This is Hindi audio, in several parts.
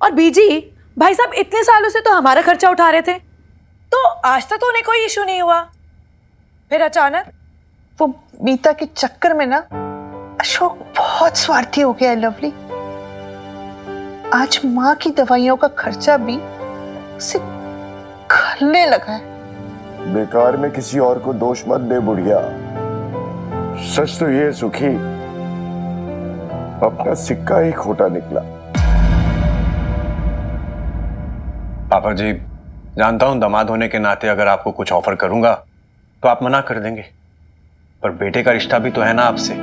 और बीजी भाई साहब इतने सालों से तो हमारा खर्चा उठा रहे थे, तो आज तक तो उन्हें कोई इशू नहीं हुआ। फिर अचानक वो मीता के चक्कर में ना अशोक बहुत स्वार्थी हो गया है लवली। आज माँ की दवाइयों का खर्चा भी उसे खलने लगा है। बेकार में किसी और को दोष मत दे बुढ़िया। सच तो ये सुखी, अपना सिक्का ही खोटा निकला। पापा जी, जानता हूं दामाद होने के नाते अगर आपको कुछ ऑफर करूंगा तो आप मना कर देंगे, पर बेटे का रिश्ता भी तो है ना आपसे,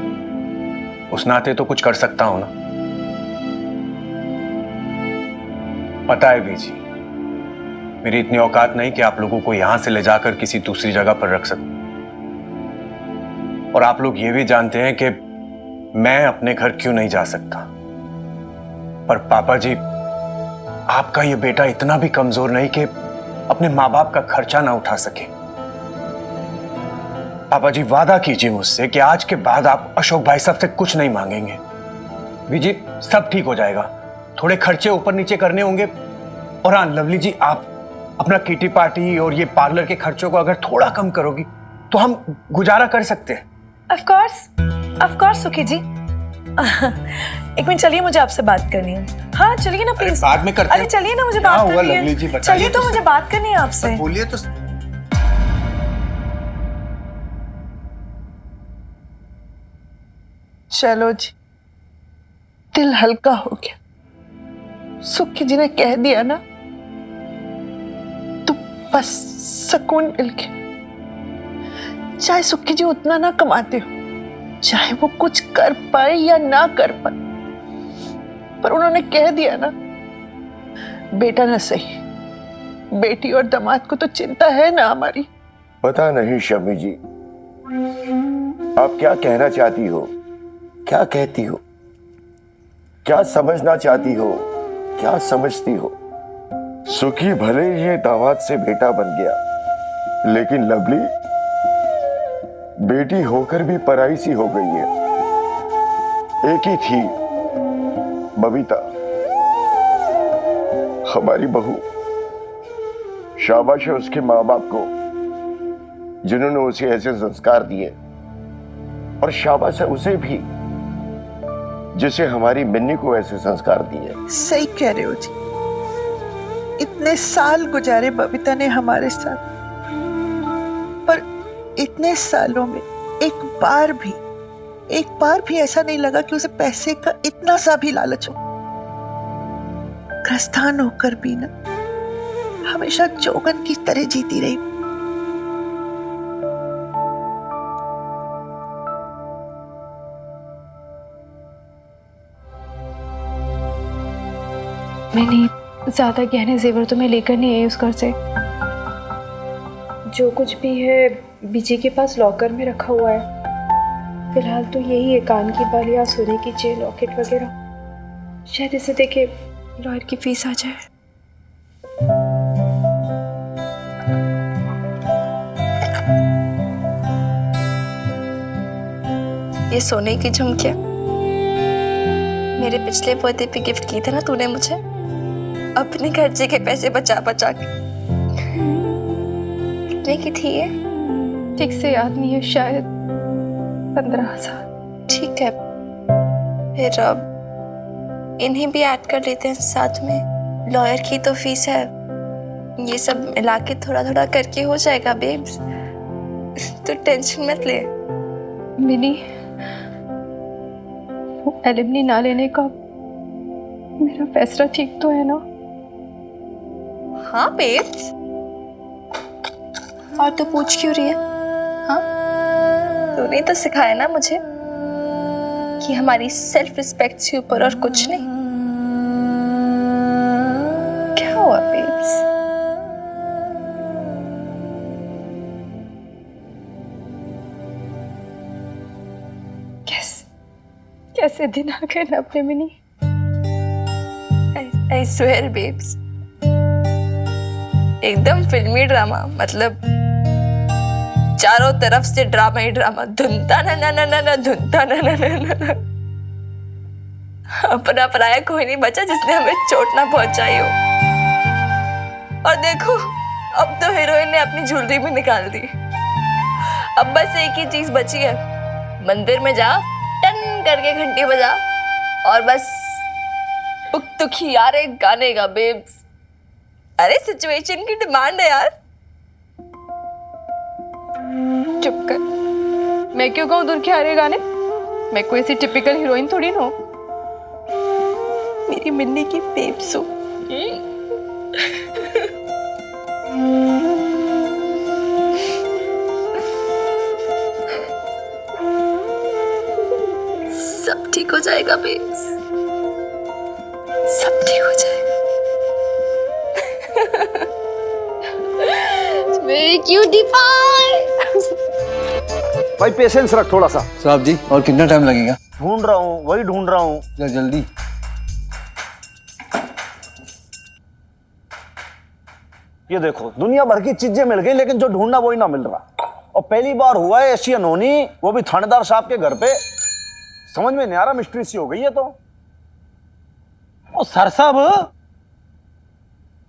उस नाते तो कुछ कर सकता हूं ना। पता है बीजी, मेरी इतनी औकात नहीं कि आप लोगों को यहां से ले जाकर किसी दूसरी जगह पर रख सकूं, और आप लोग ये भी जानते हैं कि मैं अपने घर क्यों नहीं जा सकता। पर पापा जी, आपका ये बेटा इतना भी कमजोर नहीं कि अपने माँ बाप का खर्चा ना उठा सके। पापा जी, वादा कीजिए मुझसे कि आज के बाद आप अशोक भाई साहब से कुछ नहीं मांगेंगे। बीजी, सब ठीक हो जाएगा, थोड़े खर्चे ऊपर नीचे करने होंगे। और हाँ लवली जी, आप अपना किटी पार्टी और ये पार्लर के खर्चों को अगर थोड़ा कम करोगी तो हम गुजारा कर सकते हैं। ऑफ कोर्स सुखी जी। एक मिनट चलिए, मुझे आपसे बात करनी है। हाँ चलिए ना प्लीज। बाद में करते हैं। अरे चलिए ना, मुझे बात करनी लवली जी, है। बताइए चलिए तो मुझे बात करनी है आपसे। बोलिए तो। चलो जी, दिल हल्का हो गया। सुखी जी ने कह दिया ना, तो बस सुकून मिल गया। चाहे सुखी जी उतना ना कमाते हो, चाहे वो कुछ कर पाए या ना कर पाए, पर उन्होंने कह दिया ना, बेटा ना सही, बेटी और दामाद को तो चिंता है ना हमारी। पता नहीं शमी जी, आप क्या कहना चाहती हो, क्या कहती हो, क्या समझना चाहती हो, क्या समझती हो। सुखी भले ही ये दामाद से बेटा बन गया, लेकिन लवली बेटी होकर भी पराई सी हो गई है। एक ही थी बबीता, हमारी बहू। शाबाश है उसके माँ बाप को जिन्होंने उसे ऐसे संस्कार दिए, और शाबाश है उसे भी जिसे हमारी मिन्नी को ऐसे संस्कार दिए। सही कह रहे हो जी। इतने साल गुजारे बबीता ने हमारे साथ, पर इतने सालों में एक बार भी ऐसा नहीं लगा कि उसे पैसे का इतना सा भी लालच हो। ग्रस्तान होकर भी ना हमेशा जोगन की तरह जीती रही। मैंने ज्यादा गहने जेवर तो मैं लेकर नहीं आई उस घर से। जो कुछ भी है बीजी के पास लॉकर में रखा हुआ है। फिलहाल तो यही है, कान की बालियां, सोने की चेन, लॉकेट वगैरह। शायद इसे देखे लॉयर की फीस आ जाए। ये सोने की झुमकियां मेरे पिछले बर्थडे पे गिफ्ट की थे ना तूने मुझे, अपने खर्चे के पैसे बचा बचा के। कितने की थी ये? ठीक से याद नहीं है, शायद 15,000। ठीक है, फिर अब इन्हें भी ऐड कर लेते हैं साथ में। लॉयर की तो फीस है, ये सब मिला के थोड़ा थोड़ा करके हो जाएगा बेब्स, तो टेंशन मत ले। मिनी, एलिमनी ना लेने का मेरा फैसला ठीक तो है ना? हाँ बेब्स, और तो पूछ क्यों रही है? हाँ, तूने तो सिखाया ना मुझे कि हमारी सेल्फ रिस्पेक्ट से ऊपर और कुछ नहीं। क्या हुआ बेब्स? कैसे दिन आ गए ना अपने मिनी। I swear babes, एकदम फिल्मी ड्रामा, मतलब चारों तरफ से ड्रामा ही ड्रामा। धुनता ना ना ना ना ना, धुनता ना ना ना ना ना। अपना पराया कोई नहीं बचा जिसने हमें चोट ना पहुंचाई हो। और देखो, अब तो हीरोइन ने अपनी ज्वेलरी भी निकाल दी। अब बस एक ही चीज बची है, मंदिर में जा, टन करके घंटी बजा और बस पुकतुकी यार एक गाने का बेब्स। अरे सिचुएशन की डिमांड है यार। चुप कर, मैं क्यों गाऊं दूर के हारे गाने? मैं कोई ऐसी टिपिकल हीरोइन थोड़ी ना हूं। मेरी मिन्नी की बेब्सू। सब ठीक हो जाएगा बेब्स, सब ठीक हो जाएगा। Very cutie pie. भाई पेशेंस रख थोड़ा सा। साहब जी, और कितना टाइम लगेगा? ढूंढ रहा हूँ, वही ढूंढ रहा हूँ। जल्दी। ये देखो, दुनिया भर की चीजें मिल गई लेकिन जो ढूंढना वही ना मिल रहा। और पहली बार हुआ है ऐसी अनहोनी, वो भी थानेदार साहब के घर पे। समझ में नहीं आ रहा, मिस्ट्री सी हो गई है। तो ओ सर साहब,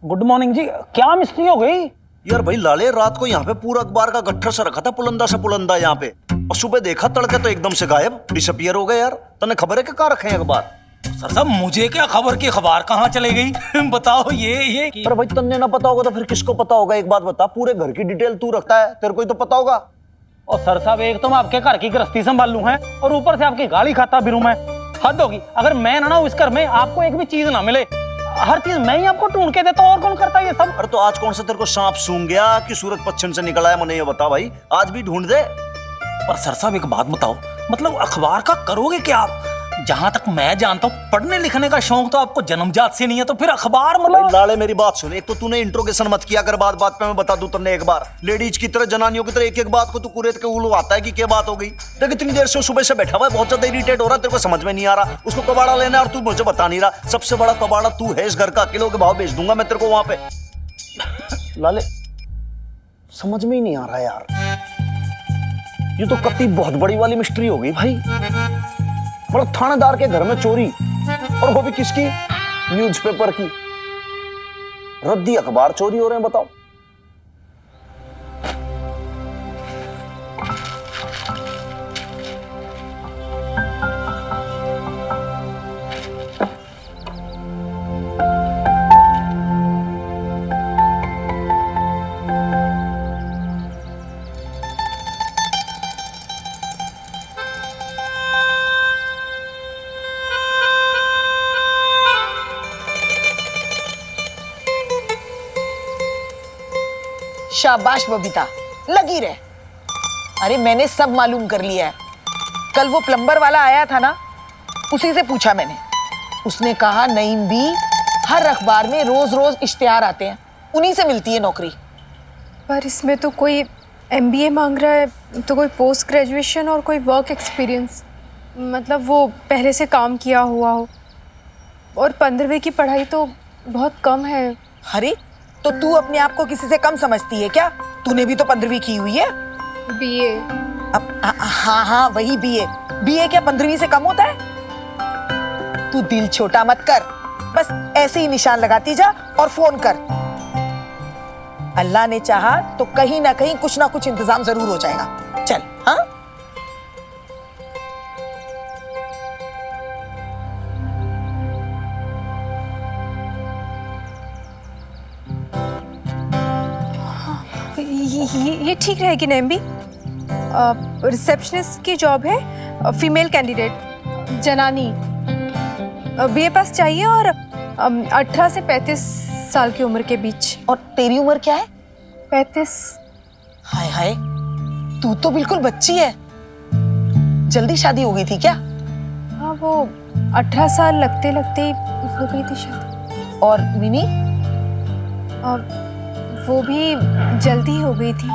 गुड मॉर्निंग जी। क्या मिस्ट्री हो गई? यार भाई लाले, रात को यहाँ पे पूरा अखबार का गट्ठर सा रखा था, पुलंदा से पुलंदा यहाँ पे, और सुबह देखा तड़के तो एकदम से गायब, डिसअपियर हो गए। यार तने खबर है कि कहाँ रखे हैं अखबार? सर साहब, मुझे क्या खबर की अखबार कहाँ चले गई? बताओ ये पर भाई तन्ने ना पता होगा तो फिर किसको पता होगा? एक बात बता, पूरे घर की डिटेल तू रखता है, तेरे को ही तो पता होगा। और सर साहब, एक तो मैं आपके घर की गृहस्थी संभाल लूं है, और ऊपर से आपकी गाली खाता फिरूं मैं। हद होगी। अगर मैं ना इस घर में आपको एक भी चीज ना मिले, हर चीज मैं ही आपको ढूंढ के देता हूं, और कौन करता है ये सब? अरे तो आज कौन सा तेरे को सांप सूंघ गया कि सूरज पश्चिम से निकला है? मुझे ये बता भाई, आज भी ढूंढ दे। पर सर साहब एक बात बताओ, मतलब अखबार का करोगे क्या आप? जहां तक मैं जानता हूँ, पढ़ने लिखने का शौक तो आपको जन्मजात से नहीं है, तो फिर अखबार मतलब? लाले मेरी बात सुन, एक तो तूने इंट्रोगेशन मत किया, अगर बात बात पे मैं बता दूं तुमने एक बार, लेडीज की तरह, जनानियों की तरह एक एक बात को तू कुरेद के उलवाता है कि क्या बात हो गई। देख इतनी देर से सुबह से बैठा हुआ है, बहुत ज्यादा इरिटेट हो रहा है, तेरे को समझ में नहीं आ रहा। उसको कबाड़ा लेना है और तू मुझे बता नहीं रहा। सबसे बड़ा कबाड़ा तू है इस घर का, किलो के भाव बेच दूंगा मैं तेरे को वहां पे। लाले समझ में ही नहीं आ रहा यार, ये तो कत्ती बहुत बड़ी वाली मिस्ट्री हो गई भाई। बड़ा थानेदार के घर में चोरी, और वो भी किसकी? न्यूज़पेपर की। रद्दी अखबार चोरी हो रहे हैं, बताओ। शाबाश बबीता, लगी रहे। अरे मैंने सब मालूम कर लिया है। कल वो प्लम्बर वाला आया था ना, उसी से पूछा मैंने। उसने कहा नईम भी, हर अखबार में रोज रोज इश्तिहार आते हैं, उन्हीं से मिलती है नौकरी। पर इसमें तो कोई MBA मांग रहा है, तो कोई पोस्ट ग्रेजुएशन और कोई वर्क एक्सपीरियंस, मतलब वो पहले से काम किया हुआ हो। और 15वीं की पढ़ाई तो बहुत कम है। अरे तो तू अपने आप को किसी से कम समझती है क्या? तूने भी तो 15वीं की हुई है। BA। अब हाँ हाँ वही BA क्या 15वीं से कम होता है? तू दिल छोटा मत कर, बस ऐसे ही निशान लगाती जा और फोन कर। अल्लाह ने चाहा तो कहीं ना कहीं कुछ ना कुछ इंतजाम जरूर हो जाएगा। चल हाँ। ये ठीक रहेगी नैम भी। रिसेप्शनिस्ट की जॉब है, फीमेल कैंडिडेट, जनानी, BA पास चाहिए और 18 से 35 साल की उम्र के बीच। और तेरी उम्र क्या है? 35। हाय हाय, तू तो बिल्कुल बच्ची है। जल्दी शादी हो गई थी क्या? हाँ, वो 18 साल लगते लगते ही हो गई थी शादी। और विनी? वो भी जल्दी हो गई थी।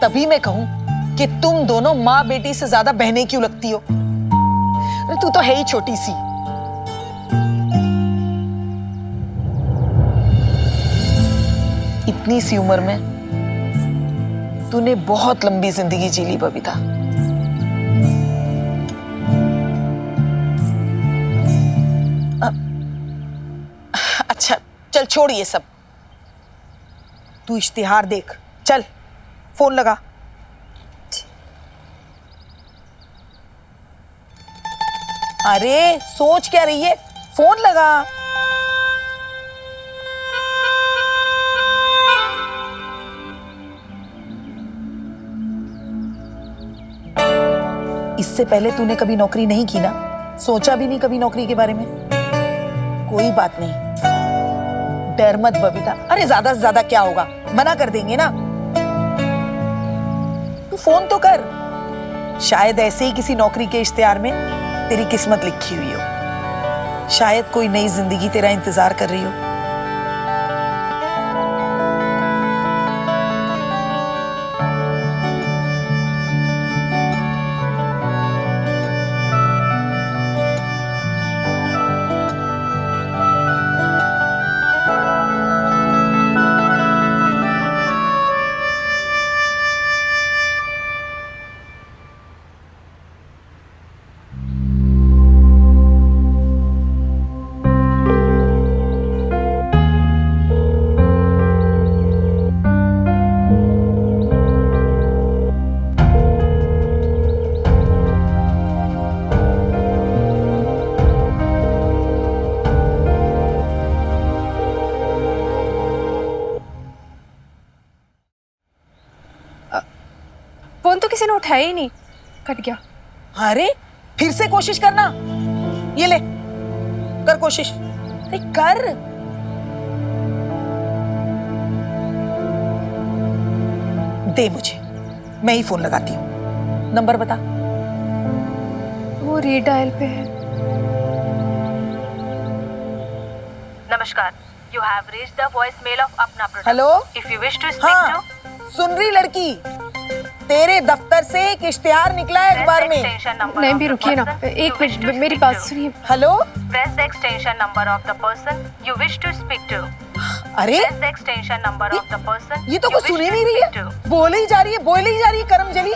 तभी मैं कहूं कि तुम दोनों माँ बेटी से ज्यादा बहनें क्यों लगती हो? अरे तू तो है ही छोटी सी। इतनी सी उम्र में तूने बहुत लंबी जिंदगी जी ली बबीता। अच्छा चल छोड़ ये सब, तू इश्तिहार देख, चल फोन लगा। अरे सोच क्या रही है, फोन लगा। इससे पहले तूने कभी नौकरी नहीं की ना, सोचा भी नहीं कभी नौकरी के बारे में? कोई बात नहीं, डर मत बबीता। अरे ज्यादा से ज्यादा क्या होगा, मना कर देंगे ना। तू फोन तो कर, शायद ऐसे ही किसी नौकरी के इश्तिहार में तेरी किस्मत लिखी हुई हो, शायद कोई नई जिंदगी तेरा इंतजार कर रही हो। फोन तो किसी ने उठाया ही नहीं, कट गया। अरे फिर से कोशिश करना, ये ले कर कोशिश, अरे कर। दे मुझे, मैं ही फोन लगाती हूँ, नंबर बता। वो रीडायल पे है। नमस्कार, you have reached the voicemail of अपना product. Hello, if you wish to speak हाँ सुन रही लड़की, तेरे दफ्तर से एक इश्तिहार निकला है अखबार में। नहीं भी रुकिए ना, एक मिनट मेरी बात सुनिए। Hello, press the extension number of the person you wish to speak to. अरे press the extension number of the person ये तो कुछ सुन ही नहीं रही है, बोले ही जा रही है, बोले ही जा रही है करमजली।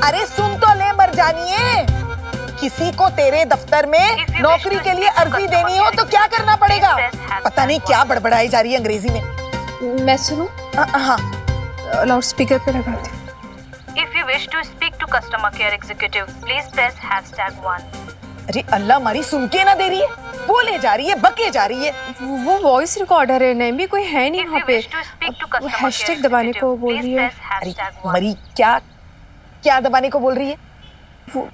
अरे सुन तो ले मर जानिए, किसी को तेरे दफ्तर में नौकरी के लिए अर्जी देनी हो तो क्या करना पड़ेगा? पता नहीं क्या बड़बड़ाई जा रही है अंग्रेजी में। मैं सुनूं? हाँ लाउड स्पीकर पे लगाती हूँ। If you wish to speak to customer care executive, please press #1. अरे अल्लाह मारी, सुन के ना दे रही है, बोले जा रही है, बके जा रही है। वो वॉइस रिकॉर्डर है, नहीं भी कोई है नहीं If वहाँ you पे। wish to speak to customer care hashtag दबाने को executive, बोल please रही है। press अरे #1. मरी, क्या क्या दबाने को बोल रही है? वो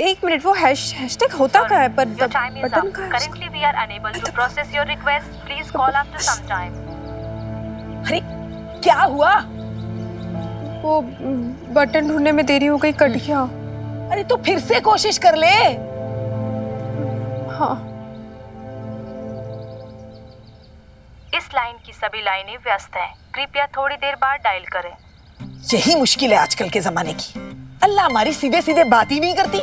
एक मिनट, वो हैशटैग होता क्या है? पर Your time is button up. का है? Currently we are unable to process your request. Please call after some time. अरे क्या हुआ? वो बटन ढूंढने में देरी हो गई, कट गया। अरे तो फिर से कोशिश कर ले। हाँ, इस लाइन की सभी लाइनें व्यस्त हैं। कृपया थोड़ी देर बाद डायल करें। यही मुश्किल है आजकल के जमाने की, अल्लाह हमारी सीधे सीधे बात ही नहीं करती।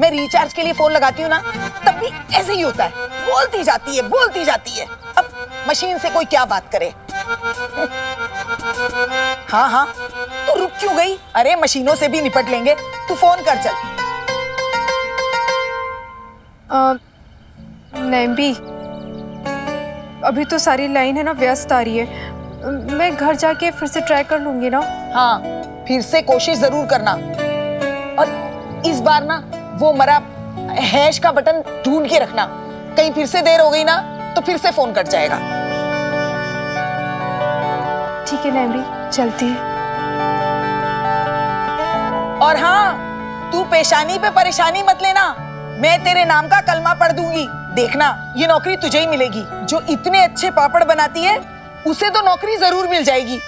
मैं रिचार्ज के लिए फोन लगाती हूँ ना, तब भी ऐसे ही होता है, बोलती जाती है बोलती जाती है। अब मशीन से कोई क्या बात करे? हाँ हाँ, तू रुक क्यों गई? अरे मशीनों से भी निपट लेंगे, तू फोन कर चल। नहीं भी, अभी तो सारी लाइन है ना व्यस्त आ रही है। मैं घर जाके फिर से ट्राई कर लूंगी ना। हाँ फिर से कोशिश जरूर करना, और इस बार ना वो मरा हैश का बटन ढूंढ के रखना, कहीं फिर से देर हो गई ना तो फिर से फोन कट जाएगा। ठीक है नैमी, चलती है। और हाँ, तू पेशानी पे परेशानी मत लेना, मैं तेरे नाम का कलमा पढ़ दूंगी। देखना ये नौकरी तुझे ही मिलेगी। जो इतने अच्छे पापड़ बनाती है उसे तो नौकरी जरूर मिल जाएगी।